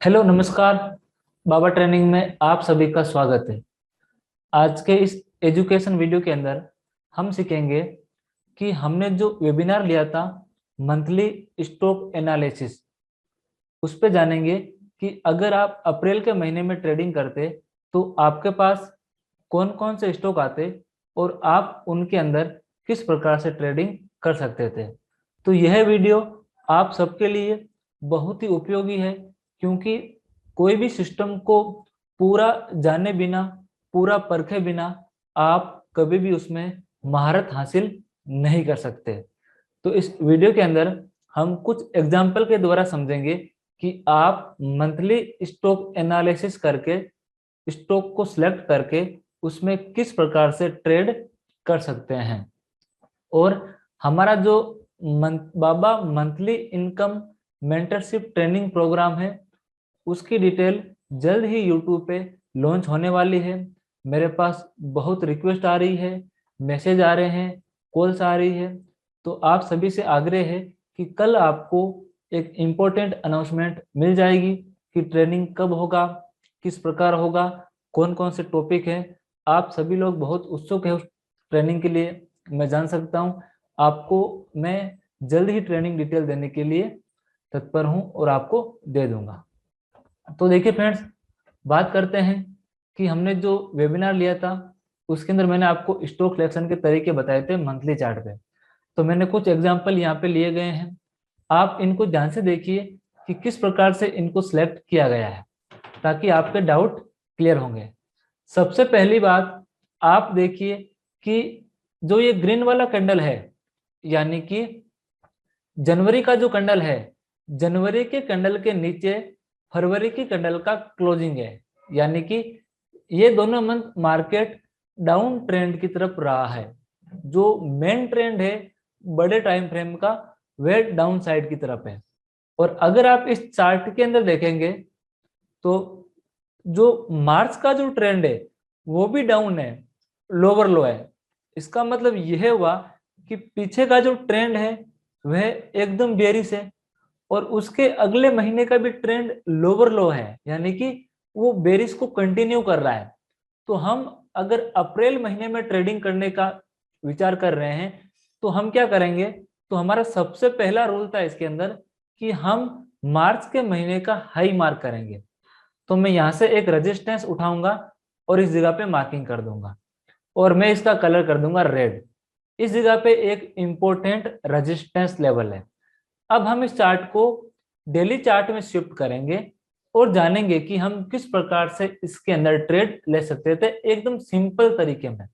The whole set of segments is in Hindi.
हेलो नमस्कार। बाबा ट्रेनिंग में आप सभी का स्वागत है। आज के इस एजुकेशन वीडियो के अंदर हम सीखेंगे कि हमने जो वेबिनार लिया था मंथली स्टॉक एनालिसिस, उस पे जानेंगे कि अगर आप अप्रैल के महीने में ट्रेडिंग करते तो आपके पास कौन कौन से स्टॉक आते और आप उनके अंदर किस प्रकार से ट्रेडिंग कर सकते थे। तो यह वीडियो आप सबके लिए बहुत ही उपयोगी है, क्योंकि कोई भी सिस्टम को पूरा जाने बिना, पूरा परखे बिना आप कभी भी उसमें महारत हासिल नहीं कर सकते। तो इस वीडियो के अंदर हम कुछ एग्जाम्पल के द्वारा समझेंगे कि आप मंथली स्टॉक एनालिसिस करके स्टॉक को सिलेक्ट करके उसमें किस प्रकार से ट्रेड कर सकते हैं। और हमारा जो Baba monthly income mentorship training program है, उसकी डिटेल जल्द ही यूट्यूब पे लॉन्च होने वाली है। मेरे पास बहुत रिक्वेस्ट आ रही है, मैसेज आ रहे हैं, कॉल्स आ रही है। तो आप सभी से आग्रह है कि कल आपको एक इम्पोर्टेंट अनाउंसमेंट मिल जाएगी कि ट्रेनिंग कब होगा, किस प्रकार होगा, कौन कौन से टॉपिक है। आप सभी लोग बहुत उत्सुक है उस ट्रेनिंग के लिए, मैं जान सकता हूँ। आपको मैं जल्द ही ट्रेनिंग डिटेल देने के लिए तत्पर हूँ और आपको दे दूंगा। तो देखिए फ्रेंड्स, बात करते हैं कि हमने जो वेबिनार लिया था उसके अंदर मैंने आपको स्टॉक सिलेक्शन के तरीके बताए थे मंथली चार्ट पे। तो मैंने कुछ एग्जांपल यहाँ पे लिए गए हैं, आप इनको ध्यान से देखिए कि किस प्रकार से इनको सिलेक्ट किया गया है, ताकि आपके डाउट क्लियर होंगे। सबसे पहली बात आप देखिए कि जो ये ग्रीन वाला कैंडल है, यानी कि जनवरी का जो कैंडल है, जनवरी के कैंडल के नीचे फरवरी की कैंडल का क्लोजिंग है, यानी कि ये दोनों मंथ मार्केट डाउन ट्रेंड की तरफ रहा है। जो मेन ट्रेंड है बड़े टाइम फ्रेम का, वह डाउन साइड की तरफ है। और अगर आप इस चार्ट के अंदर देखेंगे तो जो मार्च का जो ट्रेंड है वो भी डाउन है, लोअर लो है। इसका मतलब यह हुआ कि पीछे का जो ट्रेंड है वह एकदम बेरिश है, और उसके अगले महीने का भी ट्रेंड लोअर लो है, यानी कि वो बेरिश को कंटिन्यू कर रहा है। तो हम अगर अप्रैल महीने में ट्रेडिंग करने का विचार कर रहे हैं तो हम क्या करेंगे, तो हमारा सबसे पहला रूल था इसके अंदर कि हम मार्च के महीने का हाई मार्क करेंगे। तो मैं यहाँ से एक रेजिस्टेंस उठाऊंगा और इस जगह पे मार्किंग कर दूंगा, और मैं इसका कलर कर दूंगा रेड। इस जगह पे एक इंपॉर्टेंट रेजिस्टेंस लेवल है। अब हम इस चार्ट को डेली चार्ट में शिफ्ट करेंगे और जानेंगे कि हम किस प्रकार से इसके अंदर ट्रेड ले सकते थे, एकदम सिंपल तरीके में।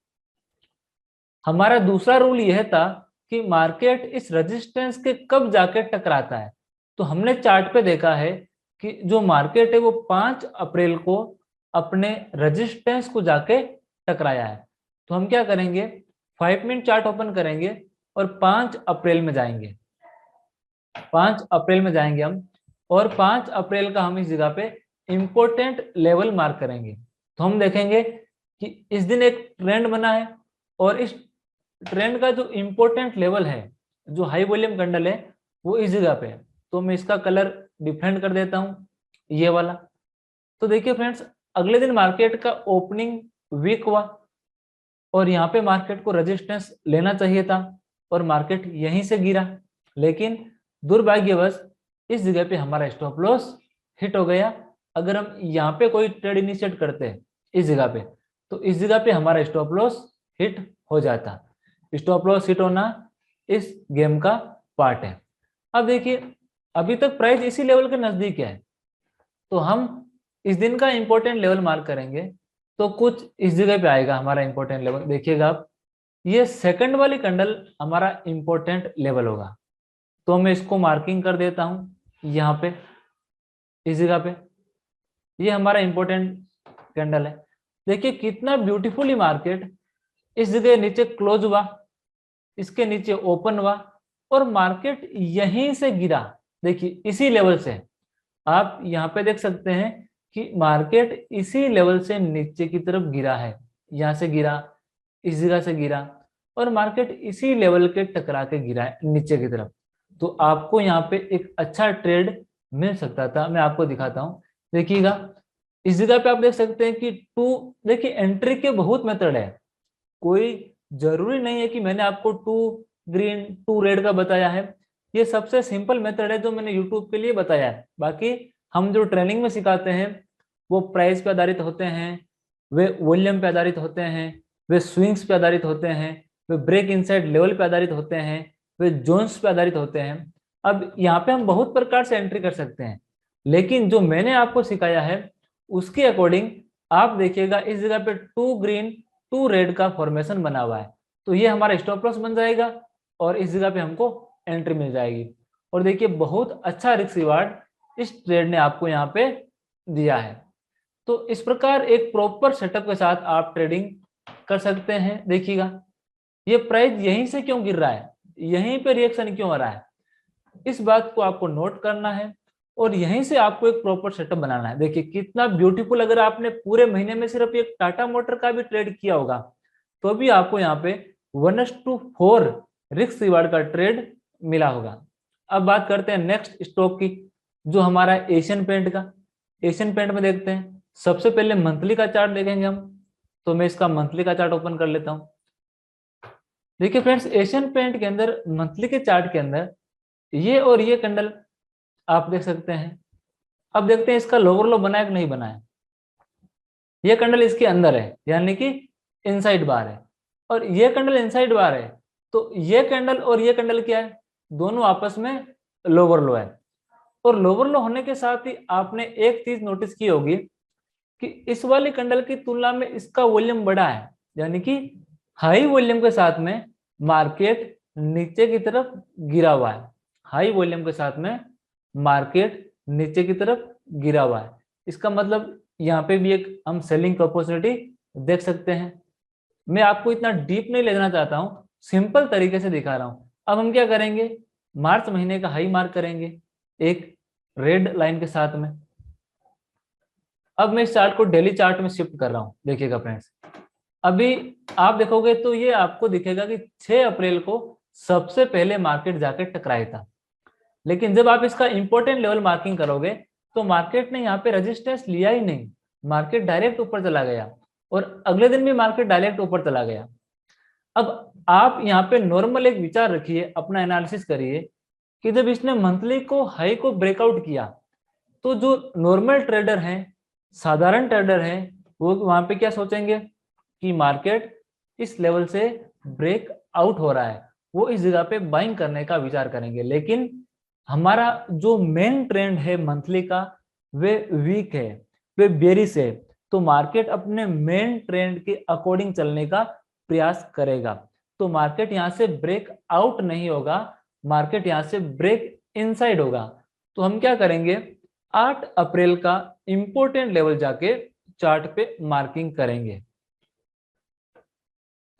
हमारा दूसरा रूल यह था कि मार्केट इस रेजिस्टेंस के कब जाके टकराता है। तो हमने चार्ट पे देखा है कि जो मार्केट है वो 5 अप्रैल को अपने रेजिस्टेंस को जाके टकराया है। तो हम क्या करेंगे, 5 मिनट चार्ट ओपन करेंगे और 5 अप्रैल में जाएंगे। 5 अप्रैल में जाएंगे हम, और 5 अप्रैल का हम इस जगह पे इंपॉर्टेंट लेवल मार्क करेंगे। तो हम देखेंगे कि इस दिन एक ट्रेंड बना है, और इस ट्रेंड का जो इंपॉर्टेंट लेवल है, जो हाई वॉल्यूम कैंडल है, वो इस जगह पे है। तो मैं इसका कलर डिफरेंट कर देता हूँ, ये वाला। तो देखिए फ्रेंड्स, अगले दिन मार्केट का ओपनिंग वीक हुआ और यहाँ पे मार्केट को रेजिस्टेंस लेना चाहिए था, और मार्केट यहीं से गिरा। लेकिन दुर्भाग्यवश इस जगह पे हमारा स्टॉप लॉस हिट हो गया। अगर हम यहाँ पे कोई ट्रेड इनिशिएट करते हैं इस जगह पे, तो इस जगह पे हमारा स्टॉप लॉस हिट हो जाता। स्टॉप लॉस हिट होना इस गेम का पार्ट है। अब देखिए, अभी तक प्राइस इसी लेवल के नजदीक है, तो हम इस दिन का इंपॉर्टेंट लेवल मार्क करेंगे। तो कुछ इस जगह पे आएगा हमारा इंपॉर्टेंट लेवल, देखिएगा आप, ये सेकंड वाली कैंडल हमारा इंपॉर्टेंट लेवल होगा। तो मैं इसको मार्किंग कर देता हूं यहाँ पे, इस जगह पे। ये हमारा इंपॉर्टेंट कैंडल है। देखिए कितना ब्यूटीफुली मार्केट इस जगह नीचे क्लोज हुआ, इसके नीचे ओपन हुआ, और मार्केट यहीं से गिरा। देखिए इसी लेवल से आप यहाँ पे देख सकते हैं कि मार्केट इसी लेवल से नीचे की तरफ गिरा है। यहाँ से गिरा, इस जगह से गिरा, और मार्केट इसी लेवल के टकरा के गिरा है नीचे की तरफ। तो आपको यहाँ पे एक अच्छा ट्रेड मिल सकता था। मैं आपको दिखाता हूँ देखिएगा इस जगह पे आप देख सकते हैं कि टू, देखिए एंट्री के बहुत मेथड है, कोई जरूरी नहीं है कि मैंने आपको टू ग्रीन टू रेड का बताया है। ये सबसे सिंपल मेथड है जो मैंने यूट्यूब के लिए बताया है। बाकी हम जो ट्रेनिंग में सिखाते हैं वो प्राइस पे आधारित होते हैं, वे वॉल्यूम पे आधारित होते हैं, वे स्विंग्स पे आधारित होते हैं, वे ब्रेक इनसाइड लेवल पे आधारित होते हैं, वे जोन्स पे आधारित होते हैं। अब यहाँ पे हम बहुत प्रकार से एंट्री कर सकते हैं, लेकिन जो मैंने आपको सिखाया है उसके अकॉर्डिंग आप देखिएगा इस जगह पे टू ग्रीन टू रेड का फॉर्मेशन बना हुआ है, तो ये हमारा स्टॉप लॉस बन जाएगा और इस जगह पे हमको एंट्री मिल जाएगी। और देखिए बहुत अच्छा रिस्क रिवार्ड इस ट्रेड ने आपको यहाँ पे दिया है। तो इस प्रकार एक प्रॉपर सेटअप के साथ आप ट्रेडिंग कर सकते हैं। देखिएगा ये प्राइस यहीं से क्यों गिर रहा है, यहीं पे रिएक्शन क्यों आ रहा है, इस बात को आपको नोट करना है और यहीं से आपको एक प्रॉपर सेटअप बनाना है। देखिए कितना ब्यूटीफुल, अगर आपने पूरे महीने में सिर्फ एक टाटा मोटर का भी ट्रेड किया होगा तो भी आपको यहाँ पे 1:4 रिस्क रिवार्ड का ट्रेड मिला होगा। अब बात करते हैं नेक्स्ट स्टॉक की, जो हमारा एशियन पेंट का। एशियन पेंट में देखते हैं, सबसे पहले मंथली का चार्ट देखेंगे हम, तो मैं इसका मंथली का चार्ट ओपन कर लेता हूँ। देखिए फ्रेंड्स एशियन पेंट के अंदर मंथली के चार्ट के अंदर ये और ये कैंडल आप देख सकते हैं। अब देखते हैं इसका लोअर लो बना है कि नहीं बना है। ये कैंडल इसके अंदर है यानी कि इनसाइड बार है, और ये कैंडल इनसाइड बार है, तो ये कैंडल और ये कैंडल क्या है, दोनों आपस में लोअर लो है। और लोअर लो होने के साथ ही आपने एक चीज नोटिस की होगी कि इस वाली कैंडल की तुलना में इसका वॉल्यूम बड़ा है, यानी कि हाई वॉल्यूम के साथ में मार्केट नीचे की तरफ गिरा हुआ है। हाई वॉल्यूम के साथ में मार्केट नीचे की तरफ गिरा हुआ है, इसका मतलब यहाँ पे भी एक हम सेलिंग अपॉर्चुनिटी देख सकते हैं। मैं आपको इतना डीप नहीं ले जाना चाहता हूँ, सिंपल तरीके से दिखा रहा हूँ। अब हम क्या करेंगे, मार्च महीने का हाई मार्क करेंगे एक रेड लाइन के साथ में। अब मैं इस चार्ट को डेली चार्ट में शिफ्ट कर रहा हूँ। देखिएगा फ्रेंड्स अभी आप देखोगे तो ये आपको दिखेगा कि 6 अप्रैल को सबसे पहले मार्केट जाके टकराया था, लेकिन जब आप इसका इंपॉर्टेंट लेवल मार्किंग करोगे तो मार्केट ने यहाँ पे रेजिस्टेंस लिया ही नहीं, मार्केट डायरेक्ट ऊपर चला गया और अगले दिन भी मार्केट डायरेक्ट ऊपर चला गया। अब आप यहाँ पे नॉर्मल एक विचार रखिए, अपना एनालिसिस करिए कि जब इसने मंथली को हाई को ब्रेकआउट किया तो जो नॉर्मल ट्रेडर हैं, साधारण ट्रेडर हैं, वो वहां पे क्या सोचेंगे कि मार्केट इस लेवल से ब्रेक आउट हो रहा है, वो इस जगह पे बाइंग करने का विचार करेंगे। लेकिन हमारा जो मेन ट्रेंड है मंथली का वे वीक है, वे बेरिश है, तो मार्केट अपने मेन ट्रेंड के अकॉर्डिंग चलने का प्रयास करेगा। तो मार्केट यहाँ से ब्रेक आउट नहीं होगा, मार्केट यहाँ से ब्रेक इनसाइड होगा। तो हम क्या करेंगे, 8 अप्रैल का इंपॉर्टेंट लेवल जाके चार्ट पे मार्किंग करेंगे।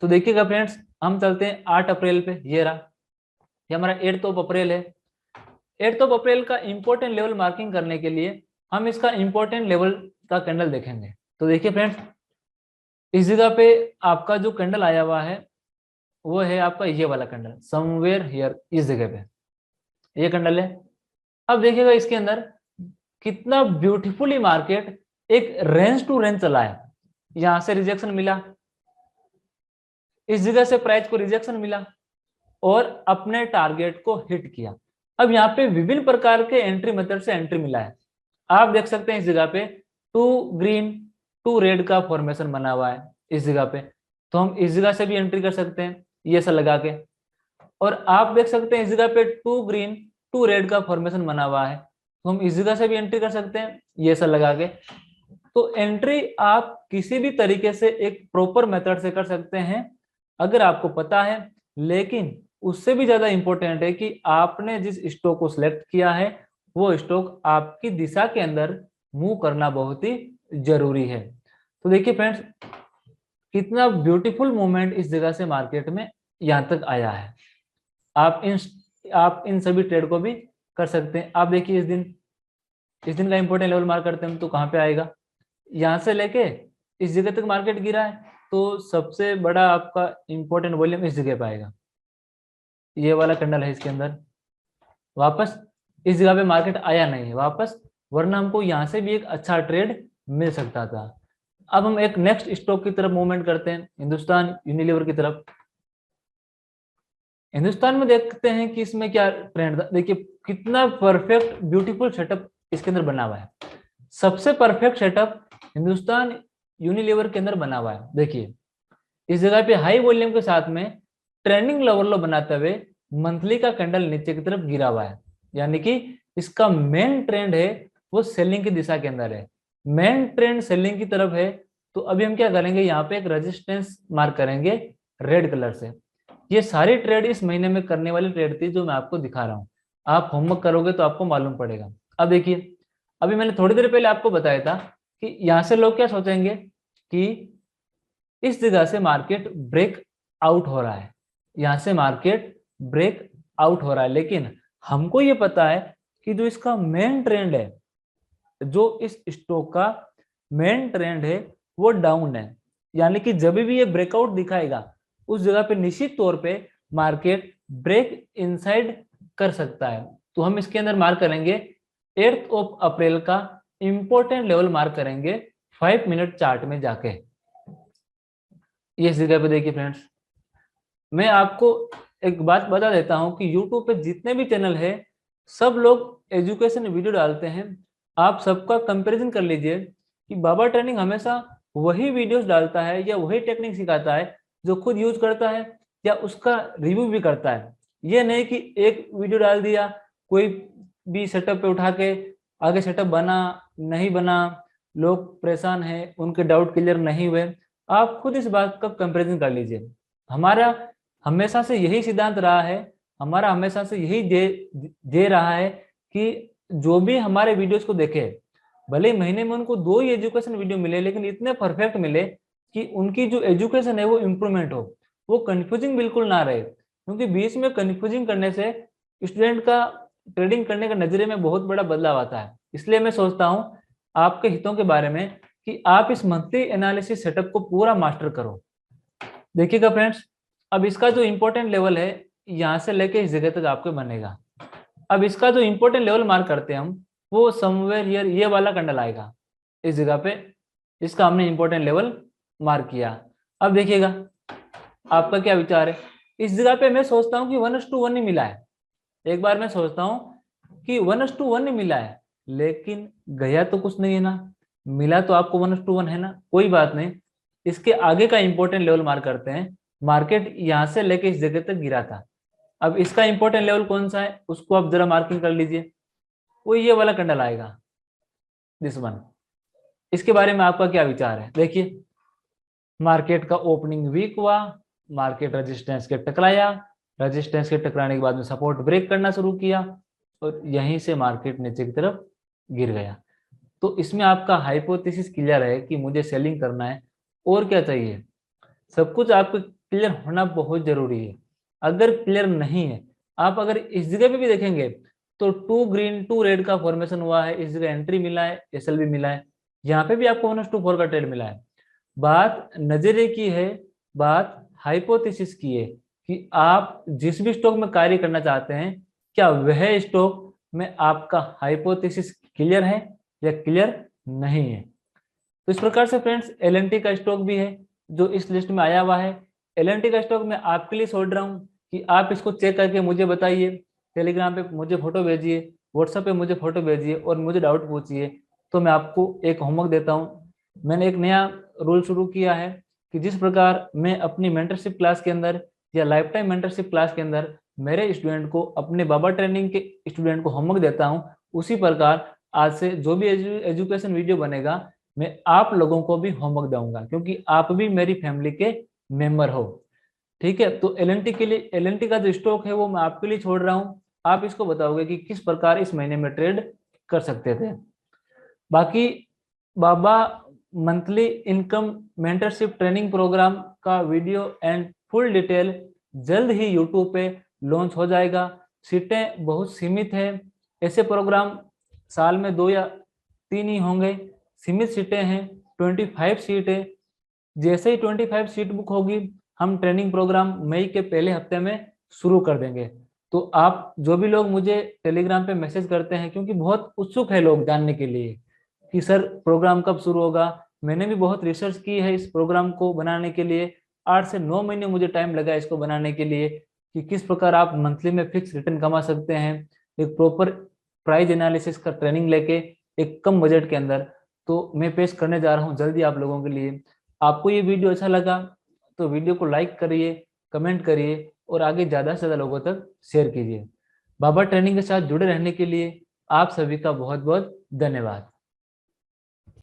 तो देखिएगा फ्रेंड्स हम चलते हैं 8 अप्रैल पे, ये रहा, ये हमारा 8 अप्रैल है। 8 अप्रैल का इंपॉर्टेंट लेवल मार्किंग करने के लिए हम इसका इंपॉर्टेंट लेवल का कैंडल देखेंगे। तो देखिए फ्रेंड्स इस जगह पे आपका जो कैंडल आया हुआ है वो है आपका ये वाला कैंडल, समवेयर हियर, इस जगह पे ये कैंडल है। अब देखिएगा इसके अंदर कितना ब्यूटीफुली मार्केट एक रेंज टू रेंज चला है। यहां से रिजेक्शन मिला, इस जगह से प्राइस को रिजेक्शन मिला और अपने टारगेट को हिट किया। अब यहाँ पे विभिन्न प्रकार के एंट्री मेथड से एंट्री मिला है। आप देख सकते हैं इस जगह पे टू ग्रीन टू रेड का फॉर्मेशन बना हुआ है इस जगह पे, तो हम इस जगह से भी एंट्री कर सकते हैं ये सब लगा के। और आप देख सकते हैं इस जगह पे टू ग्रीन टू रेड का फॉर्मेशन बना हुआ है, तो हम इस जगह से भी एंट्री कर सकते हैं ये सब लगा के। तो एंट्री आप किसी भी तरीके से एक प्रॉपर मेथड से कर सकते हैं अगर आपको पता है, लेकिन उससे भी ज्यादा इंपॉर्टेंट है कि आपने जिस स्टॉक को सिलेक्ट किया है वो स्टॉक आपकी दिशा के अंदर मूव करना बहुत ही जरूरी है। तो देखिए फ्रेंड्स कितना ब्यूटीफुल मूवमेंट इस जगह से मार्केट में यहाँ तक आया है। आप इन सभी ट्रेड को भी कर सकते हैं। आप देखिए इस दिन का इंपॉर्टेंट लेवल मार्क करते हैं तो कहाँ पे आएगा, यहाँ से लेके इस जगह तक मार्केट गिरा है, तो सबसे बड़ा आपका इंपॉर्टेंट वॉल्यूम इस जगह पे आएगा। ये वाला कैंडल है, इसके अंदर वापस इस जगह पे मार्केट आया नहीं है, वापस वरना हमको यहाँ से भी एक अच्छा ट्रेड मिल सकता था। अब हम एक नेक्स्ट स्टॉक की तरफ मूवमेंट करते हैं, हिंदुस्तान यूनिलीवर की तरफ। हिंदुस्तान में देखते हैं कि इसमें क्या ट्रेंड था। देखिए कितना परफेक्ट ब्यूटीफुल सेटअप इसके अंदर बना हुआ है। सबसे परफेक्ट सेटअप हिंदुस्तान यूनिलीवर के अंदर बना हुआ है। देखिए इस जगह पे हाई वॉल्यूम के साथ में ट्रेंडिंग लोअर लो बनाते हुए मंथली का कैंडल नीचे की तरफ गिरा हुआ है, यानी कि इसका मेन ट्रेंड है वो सेलिंग की दिशा के अंदर है, मेन ट्रेंड सेलिंग की तरफ है। तो अभी हम क्या करेंगे, यहाँ पे एक रेजिस्टेंस मार्क करेंगे रेड कलर से। ये सारी ट्रेड इस महीने में करने वाली ट्रेड थी जो मैं आपको दिखा रहा हूँ। आप होमवर्क करोगे तो आपको मालूम पड़ेगा। अब देखिए अभी मैंने थोड़ी देर पहले आपको बताया था कि यहाँ से लोग क्या सोचेंगे कि इस जगह से मार्केट ब्रेक आउट हो रहा है, यहाँ से मार्केट ब्रेक आउट हो रहा है, लेकिन हमको ये पता है कि जो इसका मेन ट्रेंड है, जो इस स्टॉक का मेन ट्रेंड है वो डाउन है। यानी कि जब भी ये ब्रेकआउट दिखाएगा उस जगह पे निश्चित तौर पे मार्केट ब्रेक इनसाइड कर सकता है। तो हम इसके अंदर मार्क करेंगे 8 अप्रैल का इंपॉर्टेंट लेवल मार्क करेंगे 5 मिनट चार्ट में जाके। ये इस जगह पे देखिए फ्रेंड्स, मैं आपको एक बात बता देता हूं कि YouTube पे जितने भी चैनल है सब लोग एजुकेशन वीडियो डालते हैं। आप सबका कंपैरिजन कर लीजिए कि बाबा ट्रेनिंग हमेशा वही वीडियोस डालता है या वही टेक्निक सिखाता है जो खुद यूज करता है या उसका रिव्यू भी करता है। ये नहीं कि एक वीडियो डाल दिया कोई भी सेटअप पे उठा के, आगे सेटअप बना नहीं बना, लोग परेशान हैं, उनके डाउट क्लियर नहीं हुए। आप खुद इस बात का कंपैरिजन कर लीजिए। हमारा हमेशा से यही सिद्धांत रहा है, हमारा हमेशा से यही दे रहा है कि जो भी हमारे वीडियोस को देखे, भले ही महीने में उनको 2 ही एजुकेशन वीडियो मिले लेकिन इतने परफेक्ट मिले कि उनकी जो एजुकेशन है वो इम्प्रूवमेंट हो, वो कंफ्यूजिंग बिल्कुल ना रहे। क्योंकि बीच में कंफ्यूजिंग करने से स्टूडेंट का ट्रेडिंग करने का नजरिए में बहुत बड़ा बदलाव आता है। इसलिए मैं सोचता हूँ आपके हितों के बारे में कि आप इस मंथली एनालिसिस सेटअप को पूरा मास्टर करो। देखिएगा फ्रेंड्स, अब इसका जो इंपॉर्टेंट लेवल है यहाँ से लेके इस जगह तक आपको बनेगा। अब इसका जो इंपॉर्टेंट लेवल मार्क करते हैं हम, वो समवेयर हियर ये वाला कैंडल आएगा इस जगह पे, इसका हमने इंपॉर्टेंट लेवल मार्क किया। अब देखिएगा आपका क्या विचार है। इस जगह पे मैं सोचता हूँ कि 1:1 ही मिला है। एक बार मैं सोचता हूँ कि 1:1 ही मिला है, लेकिन गया तो कुछ नहीं है ना, मिला तो आपको 1:1 है ना, कोई बात नहीं। इसके आगे का इंपॉर्टेंट लेवल मार्क करते हैं। मार्केट यहाँ से लेके इस जगह तक गिरा था। अब इसका इंपॉर्टेंट लेवल कौन सा है उसको आप जरा मार्किंग कर लीजिए, वो ये वाला कैंडल आएगा, दिस वन। इसके बारे में आपका क्या विचार है। देखिए मार्केट का ओपनिंग वीक हुआ, मार्केट रेजिस्टेंस के टकराया, रेजिस्टेंस के टकराने के बाद में सपोर्ट ब्रेक करना शुरू किया और यहीं से मार्केट नीचे की तरफ गिर गया। तो इसमें आपका हाइपोथेसिस क्लियर है कि मुझे सेलिंग करना है, और क्या चाहिए। सब कुछ आपको क्लियर होना बहुत जरूरी है। अगर क्लियर नहीं है, आप अगर इस जगह पे भी देखेंगे तो 2 ग्रीन 2 रेड का फॉर्मेशन हुआ है, इस जगह एंट्री मिला है, एसएलबी मिला है, यहाँ पे भी आपको 1:4 का ट्रेड मिला है। बात नजरिए की है, बात हाइपोथेसिस की है कि आप जिस भी स्टॉक में कार्य करना चाहते हैं क्या वह स्टॉक में आपका हाइपोथेसिस क्लियर है या क्लियर नहीं है। तो इस प्रकार से फ्रेंड्स एलएनटी का स्टॉक भी है जो इस लिस्ट में आया हुआ है। एलएनटी का स्टॉक मैं आपके लिए छोड़ रहा हूँ कि आप इसको चेक करके मुझे बताइए, टेलीग्राम पे मुझे फोटो भेजिए, व्हाट्सएप पे मुझे फोटो भेजिए और मुझे डाउट पूछिए। तो मैं आपको एक होमवर्क देता हूँ। मैंने एक नया रूल शुरू किया है कि जिस प्रकार मैं अपनी मेंटरशिप क्लास के अंदर या लाइफ टाइम मेंटरशिप क्लास के अंदर मेरे स्टूडेंट को, अपने बाबा ट्रेनिंग के स्टूडेंट को होमवर्क देता हूँ, उसी प्रकार आज से जो भी एजुकेशन वीडियो बनेगा मैं आप लोगों को भी होमवर्क दूंगा, क्योंकि आप भी मेरी फैमिली के मेंबर हो। ठीक है, तो एलएनटी के लिए, एलएनटी का जो स्टॉक है वो मैं आपके लिए छोड़ रहा हूँ। आप इसको बताओगे कि किस प्रकार इस महीने में ट्रेड कर सकते थे। बाकी Baba monthly income mentorship training program का वीडियो एंड फुल डिटेल जल्द ही यूट्यूब पे लॉन्च हो जाएगा। सीटें बहुत सीमित है, ऐसे प्रोग्राम साल में 2 या 3 ही होंगे, सीमित सीटें हैं, 25 सीट है। जैसे ही 25 सीट बुक होगी हम ट्रेनिंग प्रोग्राम मई के पहले हफ्ते में शुरू कर देंगे। तो आप जो भी लोग मुझे टेलीग्राम पे मैसेज करते हैं, क्योंकि बहुत उत्सुक है लोग जानने के लिए कि सर प्रोग्राम कब शुरू होगा। मैंने भी बहुत रिसर्च की है इस प्रोग्राम को बनाने के लिए, 8 से 9 महीने मुझे टाइम लगा इसको बनाने के लिए, कि किस प्रकार आप मंथली में फिक्स रिटर्न कमा सकते हैं एक प्रॉपर प्राइस एनालिसिस का ट्रेनिंग लेके एक कम बजट के अंदर। तो मैं पेश करने जा रहा हूँ जल्दी आप लोगों के लिए। आपको ये वीडियो अच्छा लगा तो वीडियो को लाइक करिए, कमेंट करिए और आगे ज़्यादा से ज़्यादा लोगों तक शेयर कीजिए। बाबा ट्रेनिंग के साथ जुड़े रहने के लिए आप सभी का बहुत बहुत धन्यवाद।